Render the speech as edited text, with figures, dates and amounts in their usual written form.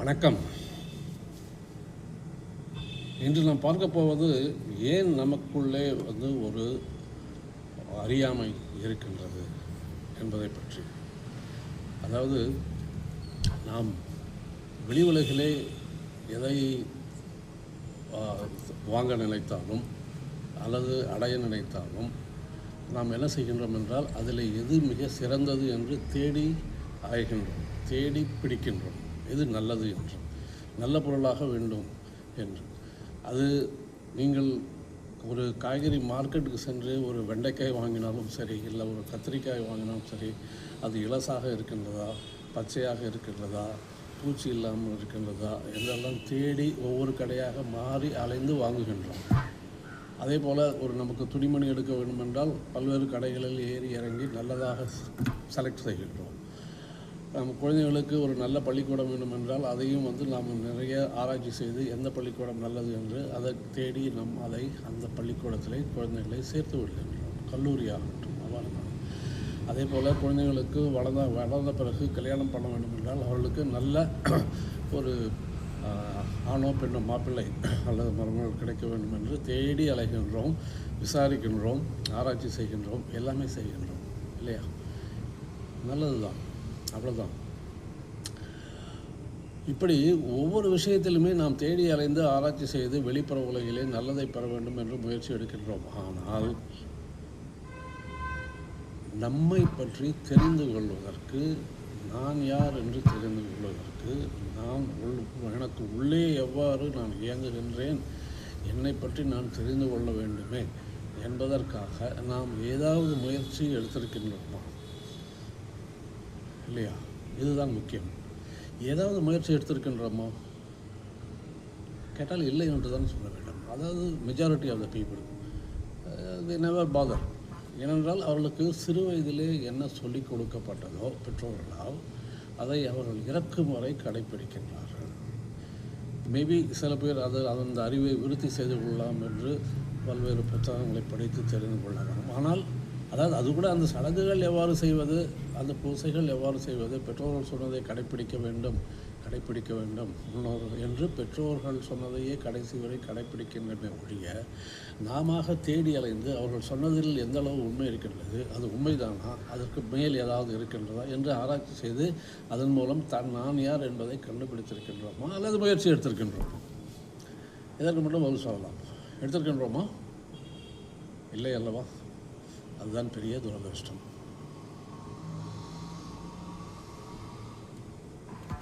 வணக்கம். இன்று நாம் பார்க்க போவது ஏன் நமக்குள்ளே ஒரு அறியாமை இருக்கின்றது என்பதை பற்றி. அதாவது நாம் வெளி உலகிலே எதை வாங்க நினைத்தாலும் அல்லது அடைய நினைத்தாலும் நாம் என்ன செய்கின்றோம் என்றால் அதில் எது மிக சிறந்தது என்று தேடி அலைகின்றோம், தேடி பிடிக்கின்றோம். எது நல்லது என்று, நல்ல பொருளாக வேண்டும் என்று. அது நீங்கள் ஒரு காய்கறி மார்க்கெட்டுக்கு சென்று ஒரு வெண்டைக்காய் வாங்கினாலும் சரி, இல்லை ஒரு கத்திரிக்காய் வாங்கினாலும் சரி, அது இலசாக இருக்கின்றதா, பச்சையாக இருக்கின்றதா, பூச்சி இல்லாமல் இருக்கின்றதா என்றெல்லாம் தேடி ஒவ்வொரு கடையாக மாறி அலைந்து வாங்குகின்றோம். அதே போல் ஒரு நமக்கு துணிமணி எடுக்க வேண்டுமென்றால் பல்வேறு கடைகளில் ஏறி இறங்கி நல்லதாக செலக்ட் செய்கின்றோம். நம்ம குழந்தைகளுக்கு ஒரு நல்ல பள்ளிக்கூடம் வேண்டும் என்றால் அதையும் நாம் நிறைய ஆராய்ச்சி செய்து எந்த பள்ளிக்கூடம் நல்லது என்று அதை தேடி அதை அந்த பள்ளிக்கூடத்திலே குழந்தைகளை சேர்த்து விடுகின்றோம். கல்லூரியாகட்டும் அவ்வாறு. அதே போல் குழந்தைங்களுக்கு வளர்ந்த பிறகு கல்யாணம் பண்ண வேண்டும் என்றால் அவர்களுக்கு நல்ல ஒரு ஆணோ பெண்ணோ மாப்பிள்ளை அல்லது மருமகள் கிடைக்க வேண்டும் என்று தேடி அலைகின்றோம், விசாரிக்கின்றோம், ஆராய்ச்சி செய்கின்றோம், எல்லாமே செய்கின்றோம் இல்லையா? நல்லது தான், அவ்வளோதான். இப்படி ஒவ்வொரு விஷயத்திலுமே நாம் தேடி அலைந்து ஆராய்ச்சி செய்து வெளிப்புற உலகிலே நல்லதை பெற வேண்டும் என்று முயற்சி எடுக்கின்றோம். ஆனால் நம்மை பற்றி தெரிந்து கொள்வதற்கு, நான் யார் என்று தெரிந்து கொள்வதற்கு, எனக்கு உள்ளே எவ்வாறு நான் இயங்குகின்றேன், என்னை பற்றி நான் தெரிந்து கொள்ள வேண்டுமே என்பதற்காக நாம் ஏதாவது முயற்சி எடுத்திருக்கின்றோமா இல்லையா? இதுதான் முக்கியம். ஏதாவது முயற்சி எடுத்திருக்கின்றோமோ கேட்டால் இல்லை என்று தான் சொல்ல வேண்டும். அதாவது majority of the people they never bother. ஏனென்றால் அவர்களுக்கு சிறு வயதிலே என்ன சொல்லிக் கொடுக்கப்பட்டதோ பெற்றோர்களால் அதை அவர்கள் இறக்கும் வரை கடைப்பிடிக்கின்றார்கள். மேபி சில பேர் அந்த அறிவை விருத்தி செய்து கொள்ளலாம் என்று பல்வேறு புத்தகங்களை படித்து தெரிந்து கொள்ளலாம். ஆனால் அது கூட அந்த சடங்குகள் எவ்வாறு செய்வது, அந்த பூசைகள் எவ்வாறு செய்வது, பெற்றோர்கள் சொன்னதை கடைப்பிடிக்க வேண்டும் முன்னோர்கள் என்று பெற்றோர்கள் சொன்னதையே கடைசி வரை கடைப்பிடிக்கின்றன ஒழிய நாம தேடி அலைந்து அவர்கள் சொன்னதில் எந்த அளவு உண்மை இருக்கின்றது, அது உண்மைதானா, அதற்கு மேல் ஏதாவது இருக்கின்றதா என்று ஆராய்ச்சி செய்து அதன் மூலம் நான் யார் என்பதை கண்டுபிடித்திருக்கின்றோமா அல்லது முயற்சி எடுத்திருக்கின்றோமா? இதற்கு மட்டும் பதில் சொல்லலாம். எடுத்திருக்கின்றோமா? இல்லை அல்லவா? அதுதான் பெரிய துரதிர்ஷ்டம்.